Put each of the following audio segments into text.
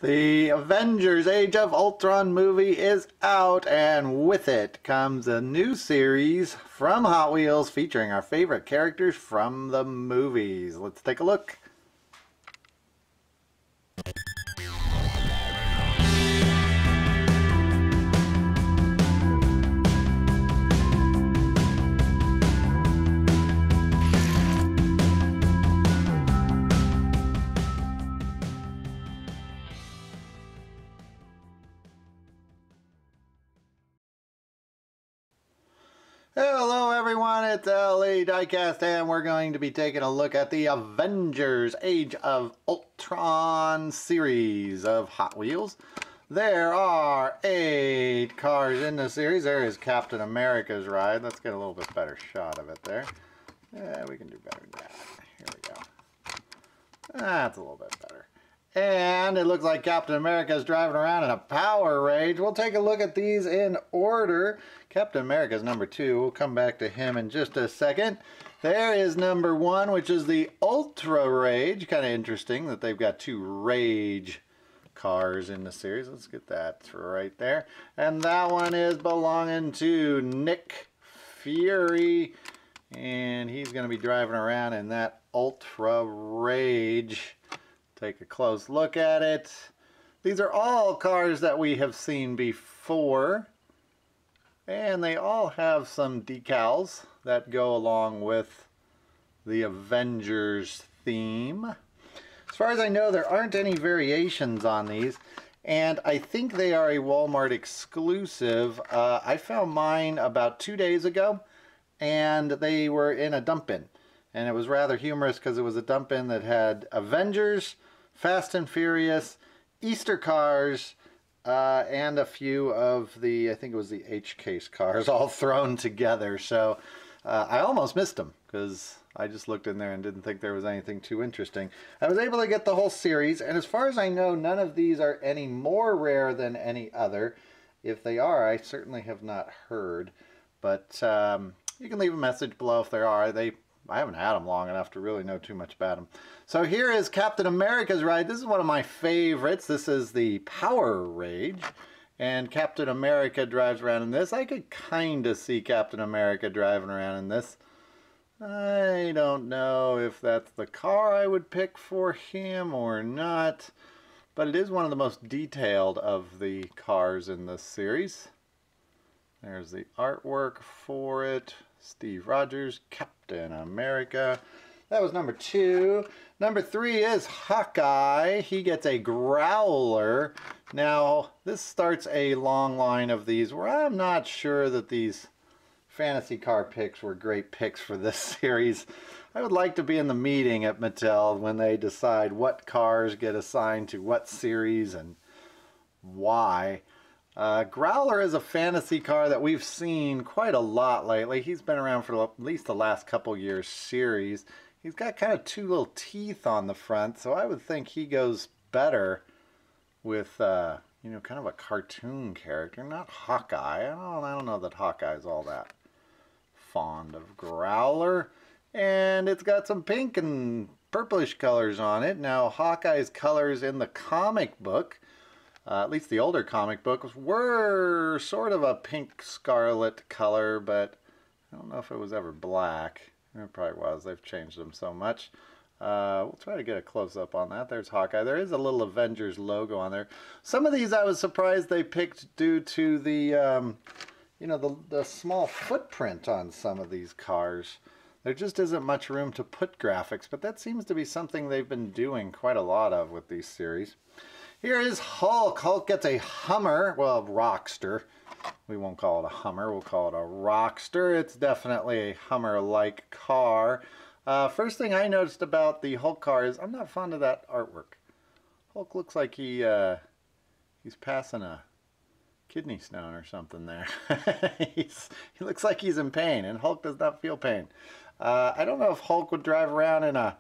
The Avengers Age of Ultron movie is out, and with it comes a new series from Hot Wheels featuring our favorite characters from the movies. Let's take a look. Hello everyone, it's Diecast, and we're going to be taking a look at the Avengers Age of Ultron series of Hot Wheels. There are 8 cars in the series. There is Captain America's ride. Let's get a little bit better shot of it there. Yeah, we can do better than that. Here we go. That's a little bit better. And it looks like Captain America is driving around in a Power Rage. We'll take a look at these in order. Captain America is number 2. We'll come back to him in just a second. There is number 1, which is the Ultra Rage. Kind of interesting that they've got 2 Rage cars in the series. Let's get that right there. And that one is belonging to Nick Fury. And he's going to be driving around in that Ultra Rage. Take a close look at it. These are all cars that we have seen before, and they all have some decals that go along with the Avengers theme. As far as I know, there aren't any variations on these, and I think they are a Walmart exclusive. I found mine about 2 days ago, and they were in a dump bin. And it was rather humorous because it was a dump bin that had Avengers, Fast and Furious, Easter cars, and a few of the, I think it was the H-Case cars all thrown together. So I almost missed them because I just looked in there and didn't think there was anything too interesting. I was able to get the whole series, and as far as I know, none of these are any more rare than any other. If they are, I certainly have not heard. But you can leave a message below if there are. I haven't had them long enough to really know too much about them. So here is Captain America's ride. This is one of my favorites. This is the Power Rage. And Captain America drives around in this. I could kind of see Captain America driving around in this. I don't know if that's the car I would pick for him or not. But it is one of the most detailed of the cars in this series. There's the artwork for it. Steve Rogers, Captain America. That was number 2. Number 3 is Hawkeye. He gets a Growler. Now, this starts a long line of these where I'm not sure that these fantasy car picks were great picks for this series. I would like to be in the meeting at Mattel when they decide what cars get assigned to what series and why. Growler is a fantasy car that we've seen quite a lot lately. He's been around for at least the last couple years series. He's got kind of 2 little teeth on the front, so I would think he goes better with, you know, kind of a cartoon character, not Hawkeye. I don't know that Hawkeye's all that fond of Growler. And it's got some pink and purplish colors on it. Now, Hawkeye's colors in the comic book, at least the older comic books, were sort of a pink scarlet color, but I don't know if it was ever black. It probably was. They've changed them so much. We'll try to get a close-up on that. There's Hawkeye. There is a little Avengers logo on there. Some of these I was surprised they picked due to the, you know, the small footprint on some of these cars. There just isn't much room to put graphics, but that seems to be something they've been doing quite a lot of with these series. Here is Hulk. Hulk gets a Hummer, well, Rockster. We won't call it a Hummer, we'll call it a Rockster. It's definitely a Hummer-like car. First thing I noticed about the Hulk car is I'm not fond of that artwork. Hulk looks like he's passing a kidney stone or something there. He looks like he's in pain, and Hulk does not feel pain. I don't know if Hulk would drive around in a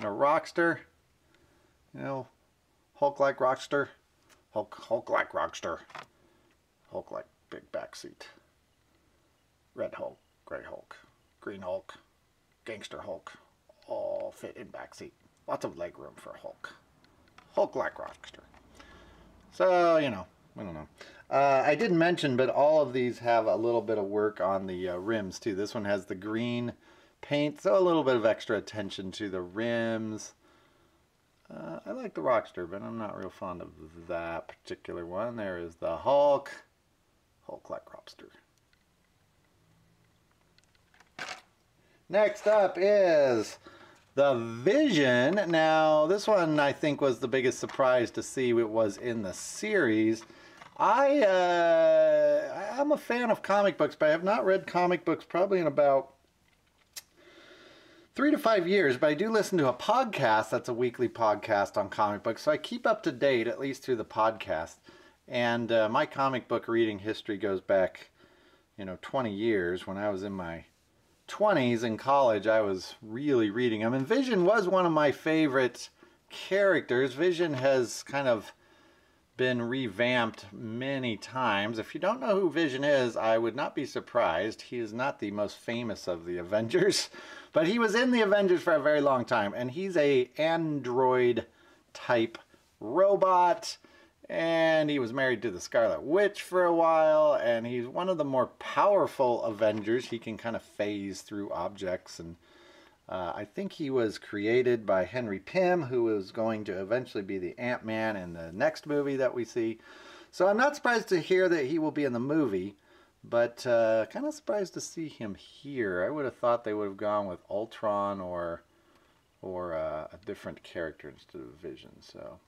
Rockster. You know, Hulk like Rockster. Hulk like Rockster. Hulk like big backseat. Red Hulk, Gray Hulk, Green Hulk, Gangster Hulk, all fit in backseat. Lots of leg room for Hulk. Hulk like Rockster. So, you know, I don't know. I didn't mention, but all of these have a little bit of work on the rims too. This one has the green paint, so a little bit of extra attention to the rims. I like the Rockster, but I'm not real fond of that particular one. There is the Hulk. Hulk like Rockster. Next up is the Vision. Now, this one I think was the biggest surprise to see it was in the series. I'm a fan of comic books, but I have not read comic books probably in about 3 to 5 years, but I do listen to a podcast that's a weekly podcast on comic books, so I keep up to date, at least through the podcast. And my comic book reading history goes back, 20 years. When I was in my 20s in college, I was really reading them. And Vision was one of my favorite characters. Vision has kind of been revamped many times. If you don't know who Vision is, I would not be surprised. He is not the most famous of the Avengers, but he was in the Avengers for a very long time, and he's a android type robot, and he was married to the Scarlet Witch for a while, and he's one of the more powerful Avengers. He can kind of phase through objects, and I think he was created by Henry Pym, who is going to eventually be the Ant-Man in the next movie that we see. So I'm not surprised to hear that he will be in the movie, but kind of surprised to see him here. I would have thought they would have gone with Ultron or a different character instead of Vision. So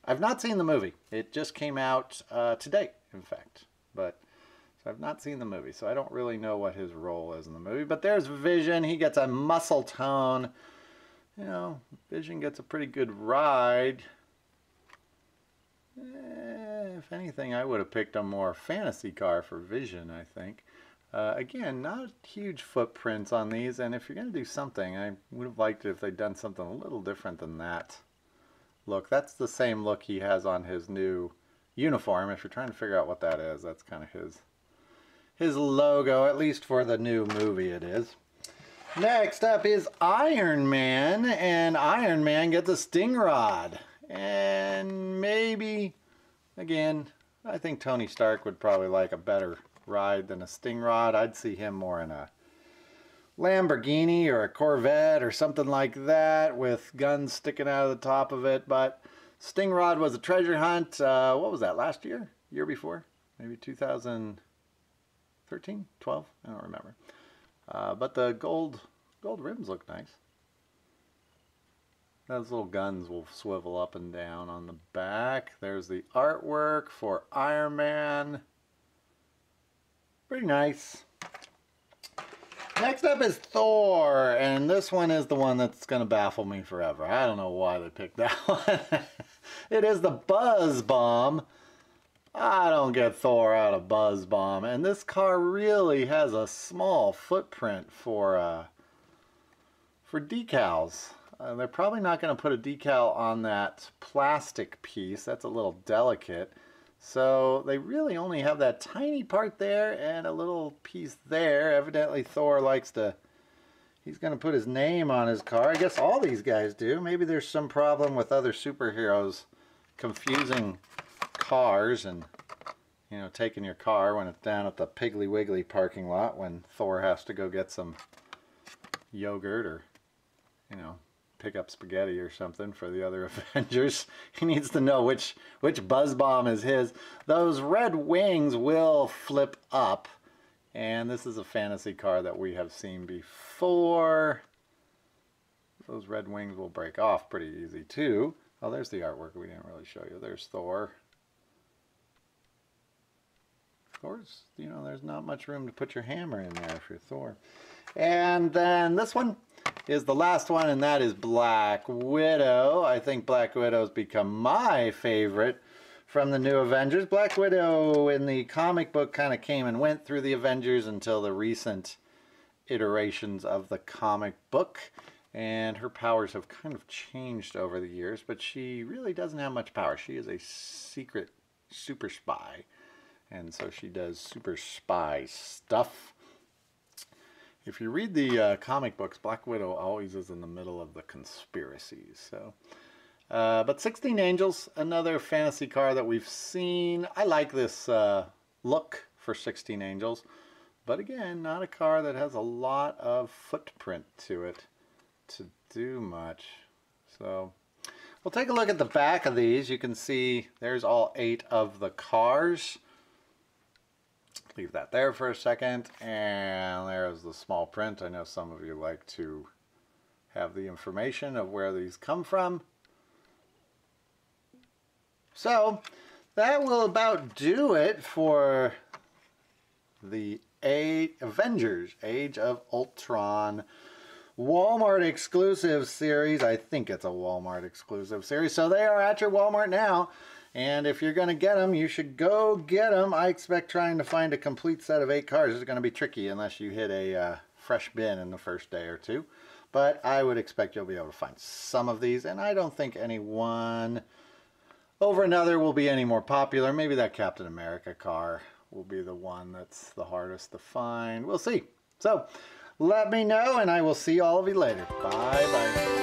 I've not seen the movie. It just came out today, in fact. So I've not seen the movie, so I don't really know what his role is in the movie. But there's Vision. He gets a muscle tone. Vision gets a pretty good ride. If anything, I would have picked a more fantasy car for Vision, I think. Again, not huge footprints on these, and if you're going to do something, I would have liked it if they'd done something a little different than that look. That's the same look he has on his new uniform. If you're trying to figure out what that is, that's kind of his logo, at least for the new movie it is. Next up is Iron Man, and Iron Man gets a sting rod. And maybe, again, I think Tony Stark would probably like a better ride than a sting rod. I'd see him more in a Lamborghini or a Corvette or something like that with guns sticking out of the top of it. But sting rod was a treasure hunt. What was that, last year? Year before? Maybe 2013, 12? I don't remember. But the gold rims look nice. Those little guns will swivel up and down on the back. There's the artwork for Iron Man. Pretty nice. Next up is Thor, and this one is the one that's going to baffle me forever. I don't know why they picked that one. It is the Buzz Bomb. I don't get Thor out of Buzz Bomb, and this car really has a small footprint for decals. They're probably not going to put a decal on that plastic piece. That's a little delicate. So they really only have that tiny part there and a little piece there. Evidently Thor likes to, he's going to put his name on his car. I guess all these guys do. Maybe there's some problem with other superheroes confusing cars and, taking your car when it's down at the Piggly Wiggly parking lot when Thor has to go get some yogurt or, pick up spaghetti or something for the other Avengers. He needs to know which Buzz Bomb is his. Those red wings will flip up, and this is a fantasy car that we have seen before. Those red wings will break off pretty easy too. Oh, there's the artwork we didn't really show you. There's Thor. Thor's, there's not much room to put your hammer in there if you're Thor. And then this one is the last one, and that is Black Widow. I think Black Widow's become my favorite from the new Avengers. Black Widow in the comic book kind of came and went through the Avengers until the recent iterations of the comic book, and her powers have kind of changed over the years, but she really doesn't have much power. She is a secret super spy, and so she does super spy stuff. If you read the comic books, Black Widow always is in the middle of the conspiracies. So But 16 Angels, another fantasy car that we've seen. I like this look for 16 Angels. But again, not a car that has a lot of footprint to it to do much. So we'll take a look at the back of these. You can see there's all 8 of the cars. Leave that there for a second. And there's the small print. I know some of you like to have the information of where these come from. So that will about do it for the Avengers Age of Ultron Walmart exclusive series. I think it's a Walmart exclusive series. So they are at your Walmart now. And if you're going to get them, you should go get them. I expect trying to find a complete set of 8 cars is going to be tricky unless you hit a fresh bin in the first day or two. But I would expect you'll be able to find some of these. And I don't think any one over another will be any more popular. Maybe that Captain America car will be the one that's the hardest to find. We'll see. So let me know, and I will see all of you later. Bye bye.